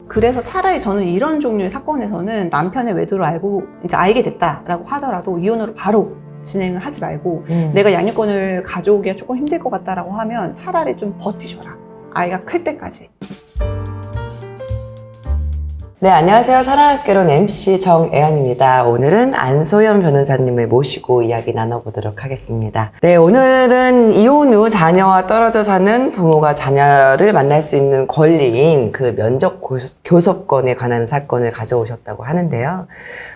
그래서 차라리 저는 이런 종류의 사건에서는 남편의 외도를 알고 이제 알게 됐다라고 하더라도 이혼으로 바로 진행을 하지 말고 내가 양육권을 가져오기가 조금 힘들 것 같다라고 하면 차라리 좀 버티셔라. 아이가 클 때까지. 네, 안녕하세요. 사랑학개론 MC 정애연입니다. 오늘은 안소연 변호사님을 모시고 이야기 나눠보도록 하겠습니다. 네, 오늘은 이혼 후 자녀와 떨어져 사는 부모가 자녀를 만날 수 있는 권리인 그 면접 교섭권에 관한 사건을 가져오셨다고 하는데요.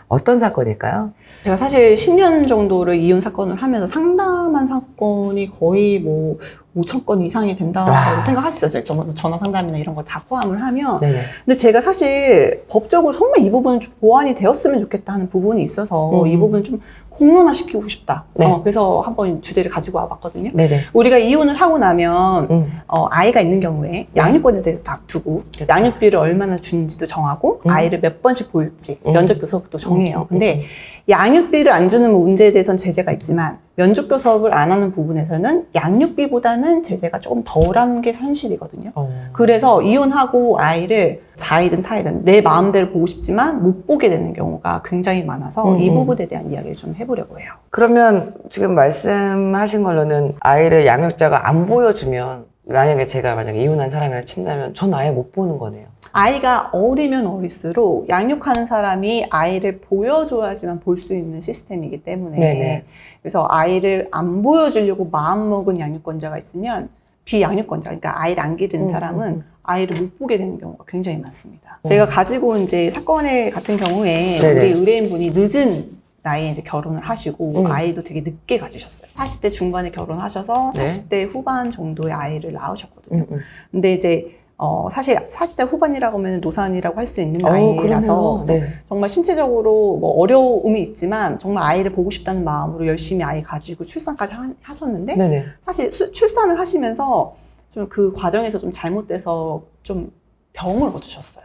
어떤 사건일까요? 제가 사실 10년 정도를 이혼 사건을 하면서 상담한 사건이 거의 뭐 5,000건 이상이 된다고 생각하시죠. 전화 상담이나 이런 거 다 포함을 하면. 네네. 근데 제가 사실 법적으로 정말 이 부분은 좀 보완이 되었으면 좋겠다 하는 부분이 있어서 이 부분을 좀 공론화시키고 싶다. 네. 그래서 한번 주제를 가지고 와봤거든요. 네네. 우리가 이혼을 하고 나면 아이가 있는 경우에 양육권에 대해서 다투고 그렇죠. 양육비를 얼마나 주는지도 정하고 아이를 몇 번씩 볼지 면접 교섭도 정해요. 근데 양육비를 안 주는 문제에 대해서는 제재가 있지만 면접 교섭을 안 하는 부분에서는 양육비보다는 제재가 조금 덜한 게 현실이거든요. 그래서 이혼하고 아이를 자이든 타이든 내 마음대로 보고 싶지만 못 보게 되는 경우가 굉장히 많아서 이 부분에 대한 이야기를 좀 해보려고 해요. 그러면 지금 말씀하신 걸로는 아이를 양육자가 안 보여주면 만약에 제가 이혼한 사람이라 친다면 전 아예 못 보는 거네요. 아이가 어리면 어릴수록 양육하는 사람이 아이를 보여줘야지만 볼 수 있는 시스템이기 때문에 네네. 그래서 아이를 안 보여주려고 마음먹은 양육권자가 있으면 비양육권자, 그러니까 아이를 안 기르는 사람은 아이를 못 보게 되는 경우가 굉장히 많습니다. 제가 가지고 이제 사건의 같은 경우에 네네. 우리 의뢰인분이 늦은 나이에 이제 결혼을 하시고 아이도 되게 늦게 가지셨어요. 40대 중반에 결혼하셔서 네. 40대 후반 정도의 아이를 낳으셨거든요. 근데 이제 사실 40대 후반이라고 하면 노산이라고 할 수 있는 나이라서 네. 정말 신체적으로 뭐 어려움이 있지만 정말 아이를 보고 싶다는 마음으로 열심히 아이 가지고 출산까지 하셨는데 네네. 사실 출산을 하시면서 좀 그 과정에서 좀 잘못돼서 좀 병을 얻으셨어요.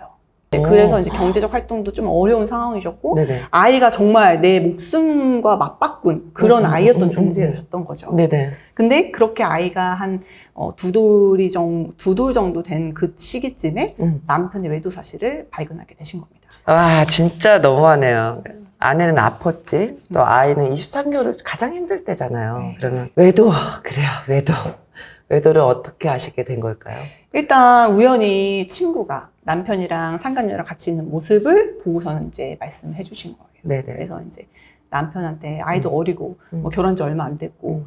네, 그래서 이제 경제적 활동도 좀 어려운 상황이셨고 네네. 아이가 정말 내 목숨과 맞바꾼 그런 아이였던 존재였던 거죠. 네네. 근데 그렇게 아이가 한 두 돌 정도 된 그 시기쯤에 남편의 외도 사실을 발견하게 되신 겁니다. 와, 진짜 너무하네요. 아내는 아팠지, 또 아이는 23개월을 가장 힘들 때잖아요. 그러면 그래요, 외도를 어떻게 아시게 된 걸까요? 일단 우연히 친구가 남편이랑 상간녀랑 같이 있는 모습을 보고서는 이제 말씀해 주신 거예요. 네네. 그래서 이제 남편한테 아이도 어리고 뭐 결혼한 지 얼마 안 됐고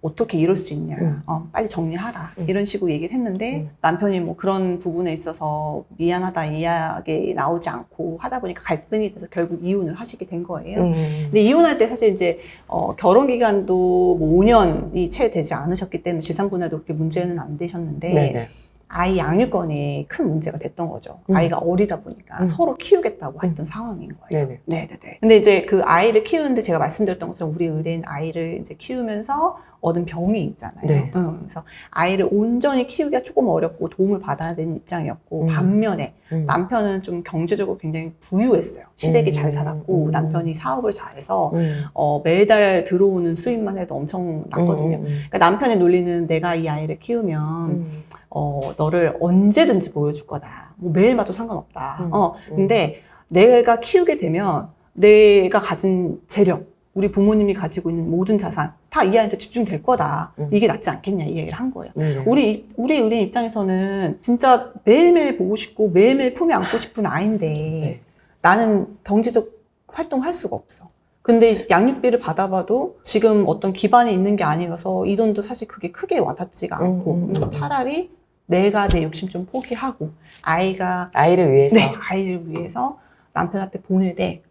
어떻게 이럴 수 있냐 빨리 정리하라 이런 식으로 얘기를 했는데 남편이 뭐 그런 부분에 있어서 미안하다 이야기 나오지 않고 하다 보니까 갈등이 돼서 결국 이혼을 하시게 된 거예요. 근데 이혼할 때 사실 이제 결혼 기간도 뭐 5년이 채 되지 않으셨기 때문에 재산분할도 그렇게 문제는 안 되셨는데 네네. 아이 양육권이 큰 문제가 됐던 거죠. 아이가 어리다 보니까 서로 키우겠다고 했던 상황인 거예요. 네네. 네네네. 근데 이제 그 아이를 키우는데 제가 말씀드렸던 것처럼 우리 의뢰인 아이를 이제 키우면서 얻은 병이 있잖아요. 네. 그래서 아이를 온전히 키우기가 조금 어렵고 도움을 받아야 되는 입장이었고 반면에 남편은 좀 경제적으로 굉장히 부유했어요. 시댁이 잘 살았고 남편이 사업을 잘해서 매달 들어오는 수입만 해도 엄청 났거든요. 그러니까 남편의 논리는 내가 이 아이를 키우면 너를 언제든지 보여줄 거다. 뭐 매일 봐도 상관없다. 근데 내가 키우게 되면 내가 가진 재력, 우리 부모님이 가지고 있는 모든 자산 다 이 아이한테 집중될 거다. 이게 낫지 않겠냐 이 얘기를 한 거예요. 우리 의뢰인 입장에서는 진짜 매일매일 보고 싶고 매일매일 품에 안고 싶은 아이인데 나는 경제적 활동을 할 수가 없어. 근데 양육비를 받아봐도 지금 어떤 기반이 있는 게 아니라서 이 돈도 사실 그게 크게 와닿지가 않고 차라리 내가 내 욕심 좀 포기하고 아이를 위해서. 네, 아이를 위해서 남편한테 보내되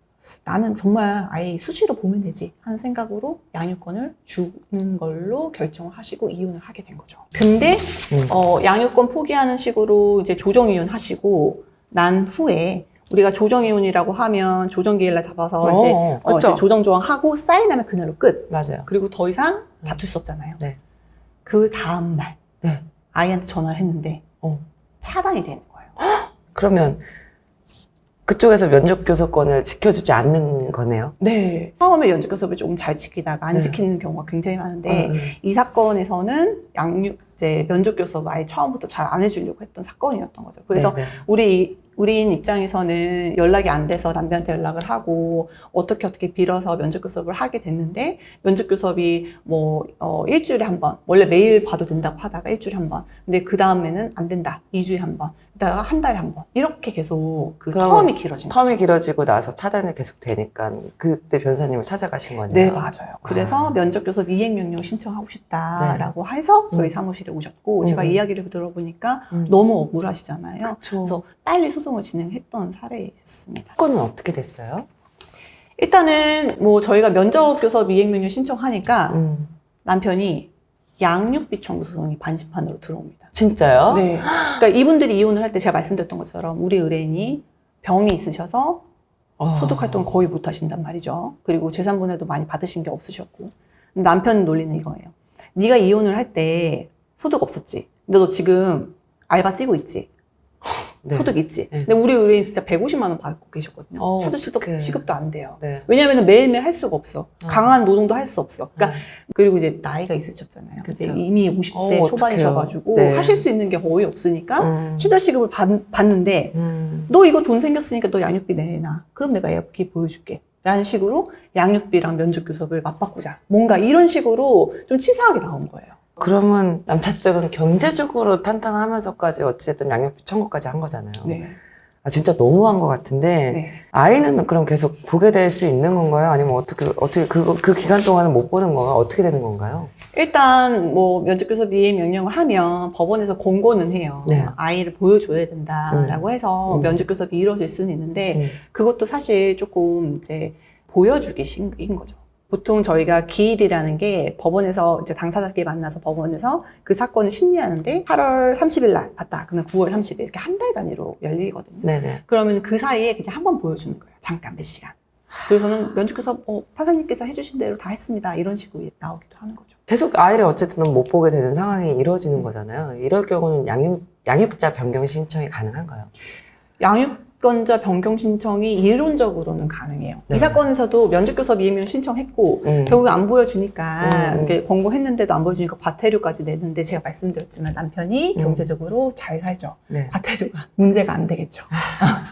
나는 정말 아이 수시로 보면 되지 하는 생각으로 양육권을 주는 걸로 결정을 하시고 이혼을 하게 된 거죠. 근데 양육권 포기하는 식으로 이제 조정이혼 하시고 난 후에 우리가 조정이혼이라고 하면 조정기일날 잡아서 이제 조정조항 하고 사인하면 그날로 끝. 맞아요. 그리고 더 이상 다툴 수 없잖아요. 네. 그 다음 날 네. 아이한테 전화를 했는데 차단이 되는 거예요. 그러면 그쪽에서 면접교섭권을 지켜주지 않는 거네요. 네. 처음에 면접교섭을 조금 잘 지키다가 안 지키는 경우가 굉장히 많은데 이 사건에서는 이제 면접교섭 아예 처음부터 잘 안 해주려고 했던 사건이었던 거죠. 그래서 우리 우리인 입장에서는 연락이 안 돼서 남편한테 연락을 하고 어떻게 빌어서 면접교섭을 하게 됐는데 면접교섭이 뭐 일주일에 한 번, 원래 매일 봐도 된다고 하다가 일주일에 한 번, 근데 그 다음에는 안 된다, 2주에 한 번, 그러다가 한 달에 한 번, 이렇게 계속 그 텀이 길어진 거죠. 텀이 길어지고 나서 차단이 계속 되니까 그때 변호사님을 찾아가신 거네요. 네, 맞아요. 그래서 면접교섭 이행명령 신청하고 싶다라고 해서 저희 사무실에 오셨고 제가 이야기를 들어보니까 너무 억울하시잖아요. 그쵸. 그래서 빨리 소송을 진행했던 사례였습니다. 사건은 어떻게 됐어요? 일단은 뭐 저희가 면접교섭 이행명령 신청하니까 남편이 양육비 청구 소송이 반시판으로 들어옵니다. 진짜요? 네. 그러니까 이분들이 이혼을 할 때 제가 말씀드렸던 것처럼 우리 의뢰인이 병이 있으셔서 소득 활동을 거의 못 하신단 말이죠. 그리고 재산분해도 많이 받으신 게 없으셨고. 남편 논리는 이거예요. 네가 이혼을 할 때 소득 없었지. 근데 너 지금 알바 뛰고 있지. 네. 소득 있지. 네. 근데 우리 의뢰인 진짜 150만 원 받고 계셨거든요. 최저 어떡해. 시급도 안 돼요. 네. 왜냐하면 매일매일 할 수가 없어. 강한 노동도 할 수 없어. 그러니까 그리고 이제 나이가 있으셨잖아요. 그쵸. 이제 이미 50대 초반이셔가지고 네. 하실 수 있는 게 거의 없으니까 최저시급을 받는데 음. 너 이거 돈 생겼으니까 너 양육비 내놔. 그럼 내가 애기 보여줄게. 라는 식으로 양육비랑 면접교섭을 맞바꾸자. 뭔가 이런 식으로 좀 치사하게 나온 거예요. 그러면 남자 쪽은 경제적으로 탄탄하면서까지 어쨌든 양육비 청구까지 한 거잖아요. 네. 아, 진짜 너무한 것 같은데 네. 아이는 그럼 계속 보게 될 수 있는 건가요? 아니면 어떻게 그 기간 동안은 못 보는 건가요? 어떻게 되는 건가요? 일단 뭐 면접교섭 이행 명령을 하면 법원에서 권고는 해요. 네. 아이를 보여줘야 된다라고 해서 면접교섭이 이루어질 수는 있는데 그것도 사실 조금 이제 보여주기식인 거죠. 보통 저희가 기일이라는 게 법원에서 이제 당사자끼리 만나서 법원에서 그 사건을 심리하는데 8월 30일 날 봤다. 그러면 9월 30일 이렇게 한 달 단위로 열리거든요. 네네. 그러면 그 사이에 그냥 한 번 보여주는 거예요. 잠깐 몇 시간. 그래서는 면접교섭 판사님께서 해주신 대로 다 했습니다. 이런 식으로 나오기도 하는 거죠. 계속 아이를 어쨌든 못 보게 되는 상황이 이루어지는 거잖아요. 이럴 경우는 양육자 변경 신청이 가능한가요? 양육권자 변경 신청이 이론적으로는 가능해요. 네. 이 사건에서도 면접교섭 이행명 신청했고 결국에 안 보여주니까 이렇게 권고했는데도 안 보여주니까 과태료까지 내는데 제가 말씀드렸지만 남편이 경제적으로 잘 살죠. 네. 과태료가 문제가 안 되겠죠.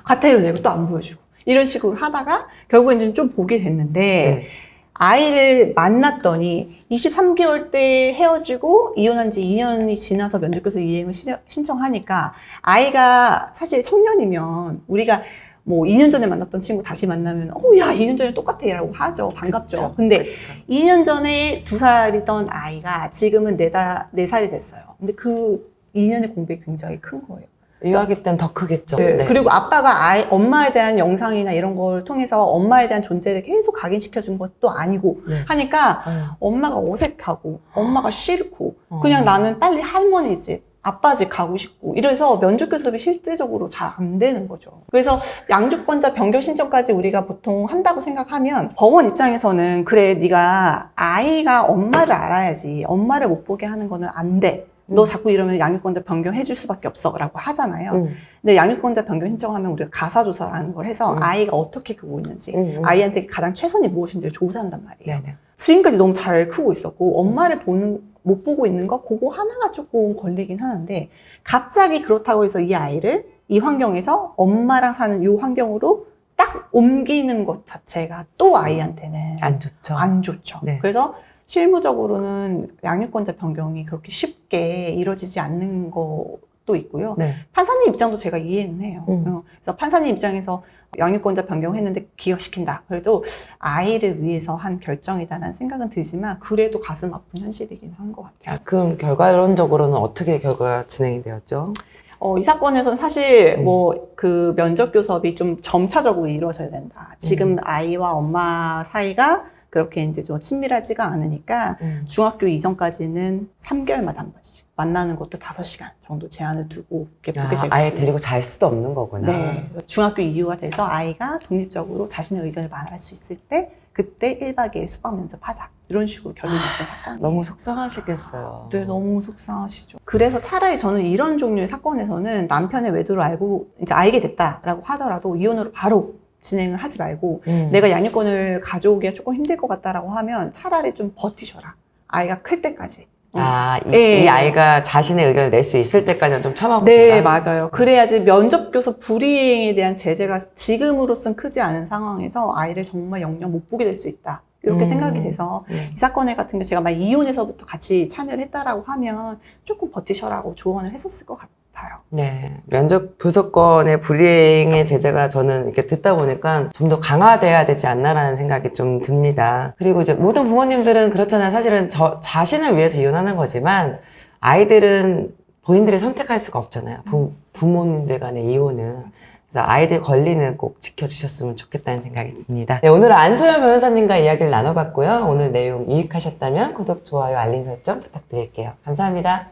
과태료 내고 또 안 보여주고 이런 식으로 하다가 결국엔 좀 보게 됐는데 네. 아이를 만났더니 23개월 때 헤어지고 이혼한 지 2년이 지나서 면접교섭 이행을 신청하니까 아이가 사실 성년이면 우리가 뭐 2년 전에 만났던 친구 다시 만나면 야 2년 전에 똑같아 라고 하죠. 반갑죠. 그쵸. 근데 그쵸. 2년 전에 2살이던 아이가 지금은 4살이 됐어요. 근데 그 2년의 공백이 굉장히 큰 거예요. 유아기 때는 더 크겠죠. 네. 네. 그리고 아빠가 엄마에 대한 영상이나 이런 걸 통해서 엄마에 대한 존재를 계속 각인시켜준 것도 아니고 네. 하니까 엄마가 어색하고 엄마가 싫고 그냥 나는 빨리 할머니지 아빠 집 가고 싶고 이래서 면접교섭이 실질적으로 잘 안 되는 거죠. 그래서 양육권자 변경 신청까지 우리가 보통 한다고 생각하면 법원 입장에서는 그래 네가 아이가 엄마를 알아야지 엄마를 못 보게 하는 거는 안 돼. 너 자꾸 이러면 양육권자 변경해 줄 수밖에 없어 라고 하잖아요. 근데 양육권자 변경 신청하면 우리가 가사조사라는 걸 해서 아이가 어떻게 크고 있는지 아이한테 가장 최선이 무엇인지를 조사한단 말이에요. 네네. 지금까지 너무 잘 크고 있었고 엄마를 못 보고 있는 거 그거 하나가 조금 걸리긴 하는데 갑자기 그렇다고 해서 이 아이를 이 환경에서 엄마랑 사는 이 환경으로 딱 옮기는 것 자체가 또 아이한테는 안 좋죠. 안 좋죠. 네. 그래서 실무적으로는 양육권자 변경이 그렇게 쉽게 이루어지지 않는 것도 있고요. 네. 판사님 입장도 제가 이해는 해요. 그래서 판사님 입장에서 양육권자 변경했는데 기각시킨다. 그래도 아이를 위해서 한 결정이다라는 생각은 들지만 그래도 가슴 아픈 현실이긴 한 것 같아요. 그럼 결과론적으로는 어떻게 결과가 진행이 되었죠? 이 사건에서는 사실 그 면접교섭이 좀 점차적으로 이루어져야 된다. 지금 아이와 엄마 사이가 그렇게 이제 좀 친밀하지가 않으니까 중학교 이전까지는 3개월마다 한 번씩 만나는 것도 5시간 정도 제한을 두고 이렇게 보게 되고 아예 데리고 잘 수도 없는 거구나. 네. 중학교 이후가 돼서 아이가 독립적으로 자신의 의견을 말할 수 있을 때 그때 1박 2일 수박 면접하자. 이런 식으로 결론이 났던 사건이에요. 너무 속상하시겠어요. 네, 너무 속상하시죠. 그래서 차라리 저는 이런 종류의 사건에서는 남편의 외도를 알고 이제 알게 됐다라고 하더라도 이혼으로 바로 진행을 하지 말고 내가 양육권을 가져오기가 조금 힘들 것 같다라고 하면 차라리 좀 버티셔라. 아이가 클 때까지. 이 아이가 자신의 의견을 낼 수 있을 때까지는 좀 참아보시라. 네, 맞아요. 그래야지 면접교섭 불이행에 대한 제재가 지금으로선 크지 않은 상황에서 아이를 정말 영영 못 보게 될 수 있다. 이렇게 생각이 돼서 이 사건에 같은 게 제가 막 이혼에서부터 같이 참여를 했다라고 하면 조금 버티셔라고 조언을 했었을 것 같아요. 네. 면접 교섭권의 불이행의 제재가 저는 이렇게 듣다 보니까 좀 더 강화돼야 되지 않나라는 생각이 좀 듭니다. 그리고 이제 모든 부모님들은 그렇잖아요. 사실은 자신을 위해서 이혼하는 거지만 아이들은 본인들이 선택할 수가 없잖아요. 부모님들 간의 이혼은. 그래서 아이들 권리는 꼭 지켜주셨으면 좋겠다는 생각이 듭니다. 네, 오늘은 안소연 변호사님과 이야기를 나눠봤고요. 오늘 내용 유익하셨다면 구독, 좋아요, 알림 설정 부탁드릴게요. 감사합니다.